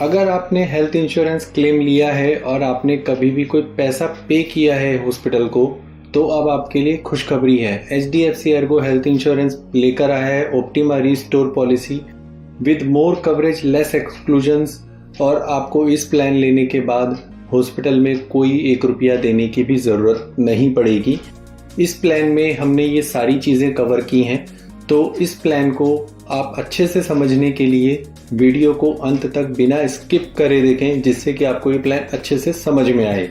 अगर आपने health insurance claim लिया है और आपने कभी भी कोई पैसा पे किया है हॉस्पिटल को, तो अब आपके लिए खुशखबरी है। HDFC ERGO हेल्थ इंश्योरेंस लेकर आया है optima restore policy with more coverage, less exclusions, और आपको इस प्लान लेने के बाद हॉस्पिटल में कोई 1 रुपया देने की भी ज़रूरत नहीं पड़ेगी। इस प्लान में हमने ये सारी चीज़ें कवर की हैं, तो इस प्लान को आप अच्छे से समझने के लिए वीडियो को अंत तक बिना स्किप करे देखें, जिससे कि आपको ये प्लान अच्छे से समझ में आए।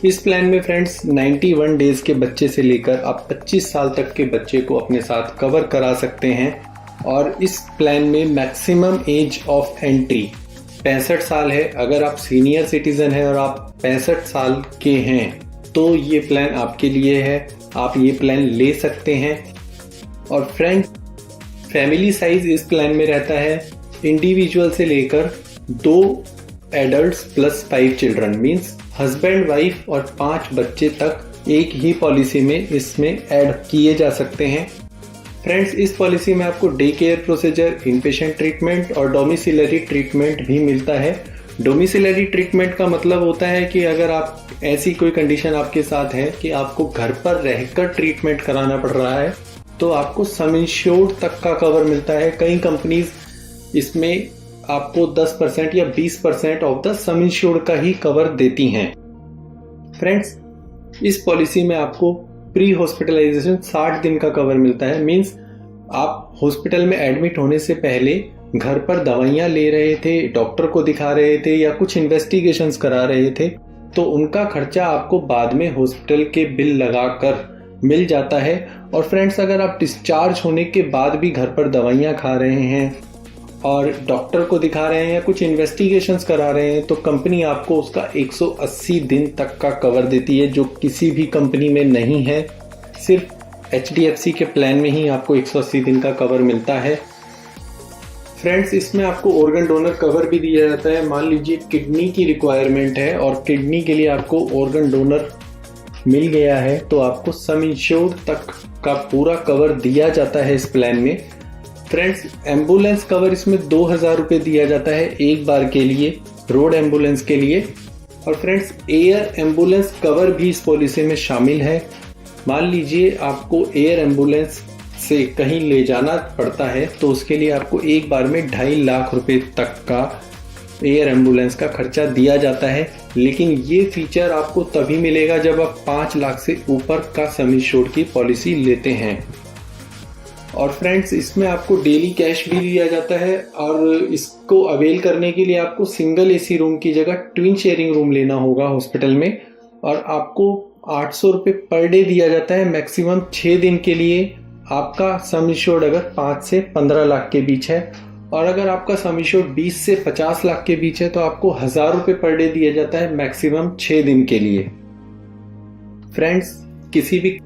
इस प्लान में फ्रेंड्स 91 डेज के बच्चे से लेकर आप 25 साल तक के बच्चे को अपने साथ कवर करा सकते हैं। और इस प्लान में मैक्सिमम एज ऑफ एंट्री 65 साल है। अगर आप सीनियर सिटीजन हैं और आप 65 साल के हैं तो ये प्लान आपके लिए है, आप ये प्लान ले सकते हैं। और फ्रेंड्स, फैमिली साइज इस प्लान में रहता है इंडिविजुअल से लेकर 2 adults plus 5 children, means husband wife और 5 बच्चे तक एक ही पॉलिसी में इसमें ऐड किए जा सकते हैं। फ्रेंड्स, इस पॉलिसी में आपको day care procedure, inpatient treatment और डोमिसिलरी ट्रीटमेंट भी मिलता है। डोमिसिलरी ट्रीटमेंट का मतलब होता है कि अगर आप ऐसी कोई कंडीशन आपके साथ है कि आपको घर पर रहकर ट्रीटमेंट कराना पड़ रहा है, तो आपको सम इंश्योर्ड तक का कवर मिलता है। कई कंपनीज इसमें आपको 10% या 20% ऑफ द सम इंश्योर्ड का ही कवर देती हैं। फ्रेंड्स, इस पॉलिसी में आपको प्री हॉस्पिटलाइजेशन 60 दिन का कवर मिलता है। मींस आप हॉस्पिटल में एडमिट होने से पहले घर पर दवाइयाँ ले रहे थे, डॉक्टर को दिखा रहे थे या कुछ इन्वेस्टिगेशंस करा रहे थे, तो उनका खर्चा आपको बाद में हॉस्पिटल के बिल लगाकर मिल जाता है। और फ्रेंड्स, अगर आप डिस्चार्ज होने के बाद भी घर पर दवाइयाँ खा रहे हैं और डॉक्टर को दिखा रहे हैं या कुछ इन्वेस्टिगेशंस करा रहे हैं, तो कंपनी आपको उसका 180 दिन तक का कवर देती है, जो किसी भी कंपनी में नहीं है। सिर्फ HDFC के प्लान में ही आपको 180 दिन का कवर मिलता है। फ्रेंड्स, इसमें आपको ऑर्गन डोनर कवर भी दिया जाता है। मान लीजिए किडनी की रिक्वायरमेंट है और किडनी के लिए आपको ऑर्गन डोनर मिल गया है, तो आपको सम इंश्योर्ड तक का पूरा कवर दिया जाता है इस प्लान में। फ्रेंड्स, एम्बुलेंस कवर इसमें 2000 रुपये दिया जाता है एक बार के लिए, रोड एम्बुलेंस के लिए। और फ्रेंड्स, एयर एम्बुलेंस कवर भी इस पॉलिसी में शामिल है। मान लीजिए आपको एयर एम्बुलेंस से कहीं ले जाना पड़ता है, तो उसके लिए आपको एक बार में 2.5 लाख रुपए तक का एयर एम्बुलेंस का खर्चा दिया जाता है। लेकिन ये फीचर आपको तभी मिलेगा जब आप 5 लाख से ऊपर का सम इंश्योर्ड की पॉलिसी लेते हैं। और फ्रेंड्स, इसमें आपको डेली कैश भी दिया जाता है और इसको अवेल करने के लिए आपको सिंगल AC रूम की जगह ट्विन शेयरिंग रूम लेना होगा हॉस्पिटल में। और आपको 800 रुपये पर डे दिया जाता है मैक्सिमम 6 दिन के लिए। आपका सम इंश्योर्ड अगर 5 से 15 लाख के बीच है, और अगर आपका सम इंश्योर्ड 20 से 50 लाख के बीच है, तो आपको 1000 रुपये पर डे दिया जाता है मैक्सिमम 6 दिन के लिए। फ्रेंड्स, किसी भी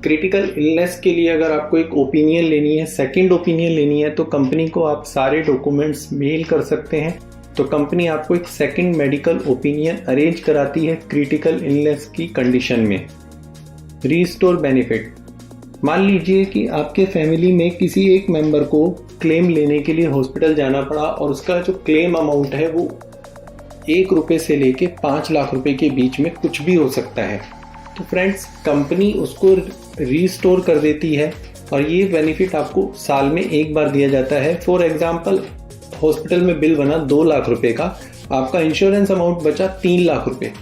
क्रिटिकल इलनेस के लिए अगर आपको एक ओपिनियन लेनी है, सेकंड ओपिनियन लेनी है, तो कंपनी को आप सारे डॉक्यूमेंट्स मेल कर सकते हैं। तो कंपनी आपको एक सेकंड मेडिकल ओपिनियन अरेंज कराती है क्रिटिकल इलनेस की कंडीशन में। रीस्टोर बेनिफिट, मान लीजिए कि आपके फैमिली में किसी एक मेंबर को क्लेम लेने के लिए हॉस्पिटल जाना पड़ा और उसका जो क्लेम अमाउंट है वो 1 रुपये से लेके 5 लाख रुपए के बीच में कुछ भी हो सकता है। तो फ्रेंड्स, कंपनी उसको रीस्टोर कर देती है और ये बेनिफिट आपको साल में एक बार दिया जाता है। फॉर एग्जांपल, हॉस्पिटल में बिल बना 2 लाख रुपए का, आपका इंश्योरेंस अमाउंट बचा 3 लाख रुपए,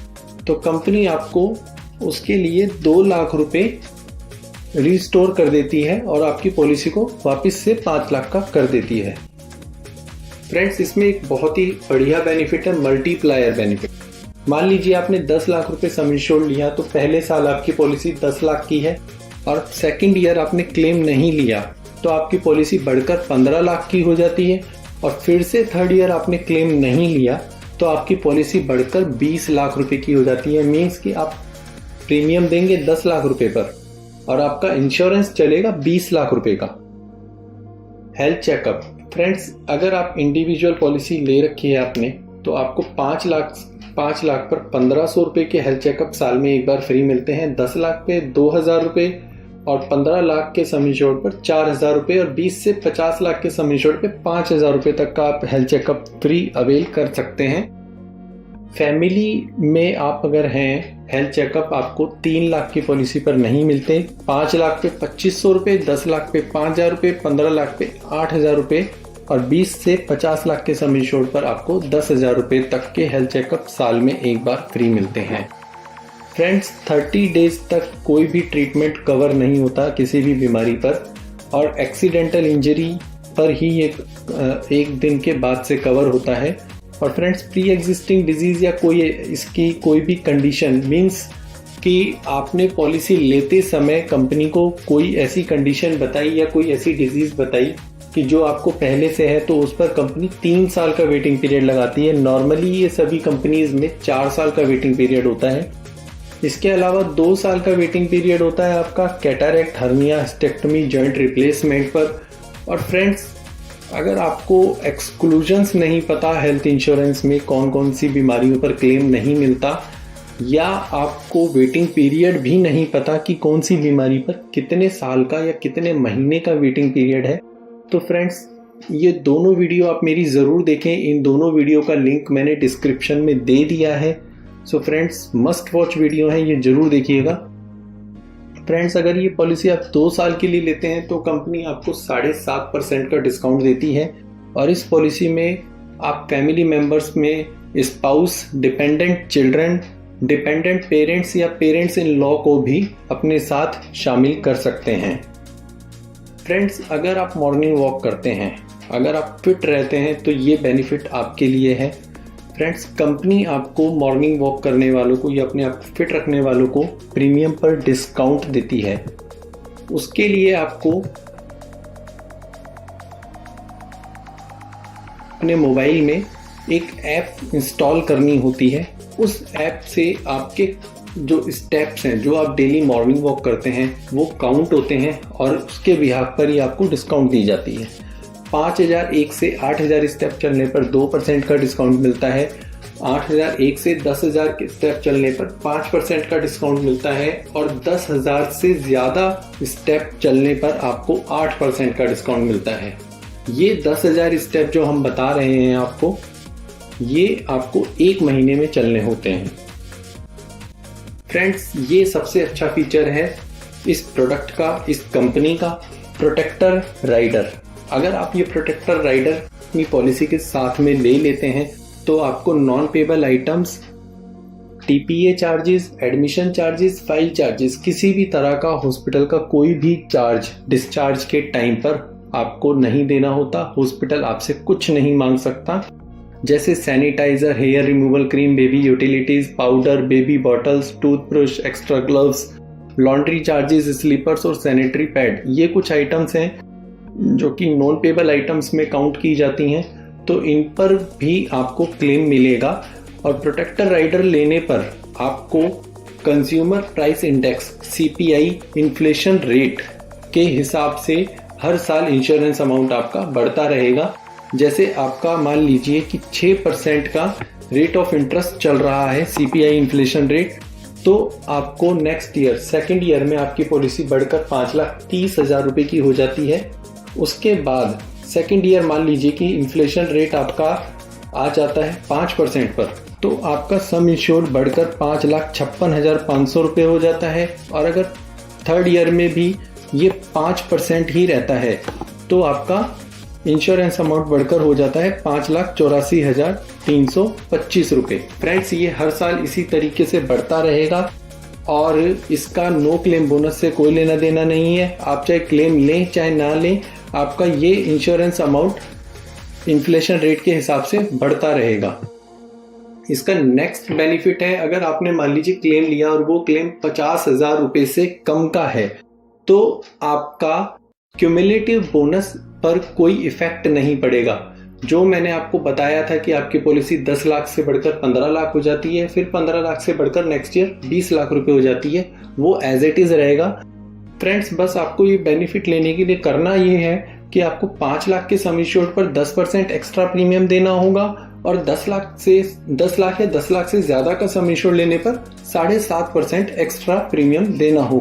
तो कंपनी आपको उसके लिए 2 लाख रुपए रीस्टोर कर देती है और आपकी पॉलिसी को वापस से 5 लाख का कर देती है। फ्रेंड्स, इसमें एक बहुत ही बढ़िया बेनिफिट है मल्टीप्लायर बेनिफिट। मान लीजिए आपने 10 लाख रुपए सम इंश्योर्ड लिया, तो पहले साल आपकी पॉलिसी 10 लाख की है और सेकंड ईयर आपने क्लेम नहीं लिया, तो आपकी पॉलिसी बढ़कर 15 लाख की हो जाती है। और फिर से थर्ड ईयर आपने क्लेम नहीं लिया, तो आपकी पॉलिसी बढ़कर 20 लाख रुपए की हो जाती है। मीन्स कि आप प्रीमियम देंगे 10 लाख रुपए पर और आपका इंश्योरेंस चलेगा 20 लाख रुपए का। हेल्थ चेकअप, फ्रेंड्स, अगर आप इंडिविजुअल पॉलिसी ले रखी है आपने, तो आपको 5 लाख पर 1500 रुपए के हेल्थ चेकअप साल में एक बार फ्री मिलते हैं। 10 लाख पे 2000 रुपए, और 15 लाख के सम इंश्योर्ड पर 4,000 रुपये और 20 से 50 लाख के सम इंश्योर्ड पे 5,000 रुपये तक का आप हेल्थ चेकअप फ्री अवेल कर सकते हैं। फैमिली में आप अगर हैं, हेल्थ चेकअप आपको 3 लाख की पॉलिसी पर नहीं मिलते। 5 लाख पे 2,500 रुपये, 10 लाख पे 5,000 रुपये, 15 लाख पे 8,000 रुपये और 20 से 50 लाख के सम इंश्योर्ड पर आपको 10,000 रुपये तक के हेल्थ चेकअप साल में एक बार फ्री मिलते हैं। फ्रेंड्स, 30 डेज तक कोई भी ट्रीटमेंट कवर नहीं होता किसी भी बीमारी पर और एक्सीडेंटल इंजरी पर ही एक दिन के बाद से कवर होता है। और फ्रेंड्स, प्री एग्जिस्टिंग डिजीज़ या कोई भी कंडीशन मीन्स कि आपने पॉलिसी लेते समय कंपनी को कोई ऐसी कंडीशन बताई या कोई ऐसी डिजीज़ बताई कि जो आपको पहले से है, तो उस पर कंपनी 3 साल का वेटिंग पीरियड लगाती है। नॉर्मली ये सभी कंपनीज में 4 साल का वेटिंग पीरियड होता है। इसके अलावा 2 साल का वेटिंग पीरियड होता है आपका cataract, hernia, hysterectomy, joint replacement पर। और फ्रेंड्स, अगर आपको एक्सक्लूजन्स नहीं पता हेल्थ इंश्योरेंस में कौन कौन सी बीमारियों पर क्लेम नहीं मिलता या आपको वेटिंग पीरियड भी नहीं पता कि कौन सी बीमारी पर कितने साल का या कितने महीने का वेटिंग पीरियड है, तो फ्रेंड्स ये दोनों वीडियो आप मेरी ज़रूर देखें। इन दोनों वीडियो का लिंक मैंने डिस्क्रिप्शन में दे दिया है। So friends, must watch video है, ये ज़रूर देखिएगा। फ्रेंड्स, अगर ये पॉलिसी आप 2 साल के लिए लेते हैं तो कंपनी आपको 7.5% का डिस्काउंट देती है और इस पॉलिसी में आप फैमिली मेंबर्स में spouse, dependent children, dependent parents या पेरेंट्स इन लॉ को भी अपने साथ शामिल कर सकते हैं। फ्रेंड्स, अगर आप मॉर्निंग वॉक करते हैं, अगर आप फिट रहते हैं तो ये बेनिफिट आपके लिए है। फ्रेंड्स, कंपनी आपको मॉर्निंग वॉक करने वालों को या अपने आप को फिट रखने वालों को प्रीमियम पर डिस्काउंट देती है। उसके लिए आपको अपने मोबाइल में एक ऐप इंस्टॉल करनी होती है। उस ऐप से आपके जो स्टेप्स हैं, जो आप डेली मॉर्निंग वॉक करते हैं, वो काउंट होते हैं और उसके बिहाफ पर ही आपको डिस्काउंट दी जाती है। 5,001 से 8,000 स्टेप चलने पर 2% का डिस्काउंट मिलता है। 8,001 से 10,000 के स्टेप चलने पर 5% का डिस्काउंट मिलता है और 10,000 से ज़्यादा स्टेप चलने पर आपको 8% का डिस्काउंट मिलता है। ये 10,000 स्टेप जो हम बता रहे हैं आपको, ये आपको 1 महीने में चलने होते हैं। फ्रेंड्स, ये सबसे अच्छा फीचर है इस प्रोडक्ट का, इस कंपनी का, प्रोटेक्टर राइडर। अगर आप ये प्रोटेक्टर राइडर अपनी पॉलिसी के साथ में ले लेते हैं तो आपको non payable items, TPA charges, admission charges, file charges, किसी भी तरह का हॉस्पिटल का कोई भी चार्ज डिस्चार्ज के टाइम पर आपको नहीं देना होता। हॉस्पिटल आपसे कुछ नहीं मांग सकता, जैसे sanitiser, hair removal cream, baby utilities, powder, baby bottles, toothbrush, extra gloves, laundry charges, slippers और सैनिटरी पैड। ये कुछ आइटम्स हैं जो कि नॉन पेबल आइटम्स में काउंट की जाती हैं, तो इन पर भी आपको क्लेम मिलेगा। और प्रोटेक्टर राइडर लेने पर आपको consumer price index CPI inflation rate के हिसाब से हर साल इंश्योरेंस अमाउंट आपका बढ़ता रहेगा। जैसे आपका मान लीजिए कि 6% का रेट ऑफ इंटरेस्ट चल रहा है, CPI इन्फ्लेशन रेट, तो आपको नेक्स्ट ईयर, सेकेंड ईयर में आपकी पॉलिसी बढ़कर 5,30,000 रुपये की हो जाती है। उसके बाद सेकेंड ईयर मान लीजिए कि इन्फ्लेशन रेट आपका आ जाता है 5% पर, तो आपका सम इंश्योर्ड बढ़कर 5,56,500 रुपये हो जाता है। और अगर थर्ड ईयर में भी ये 5% ही रहता है तो आपका इंश्योरेंस अमाउंट बढ़कर हो जाता है 5,84,325 रुपये। फ्रेंड्स, ये हर साल इसी तरीके से बढ़ता रहेगा और इसका नो क्लेम बोनस से कोई लेना देना नहीं है। आप चाहे क्लेम लें चाहे ना लें, आपका ये इंश्योरेंस अमाउंट इन्फ्लेशन रेट के हिसाब से बढ़ता रहेगा। इसका नेक्स्ट बेनिफिट है, अगर आपने मान लीजिए क्लेम लिया और वो क्लेम 50,000 रुपये से कम का है तो आपका क्यूमुलेटिव बोनस पर कोई इफेक्ट नहीं पड़ेगा। जो मैंने आपको बताया था कि आपकी पॉलिसी 10 लाख से बढ़कर 15 लाख हो जाती है, फिर 15 लाख से बढ़कर नेक्स्ट ईयर 20 लाख रुपए हो जाती है, वो एज इट इज रहेगा। फ्रेंड्स, बस आपको ये बेनिफिट लेने के लिए करना ये है कि आपको 5 लाख के सम इंश्योर्ड पर 10% एक्स्ट्रा प्रीमियम देना होगा और 10 लाख या 10 लाख से ज्यादा का सम इंश्योर्ड लेने पर 7.5% एक्स्ट्रा प्रीमियम देना होगा।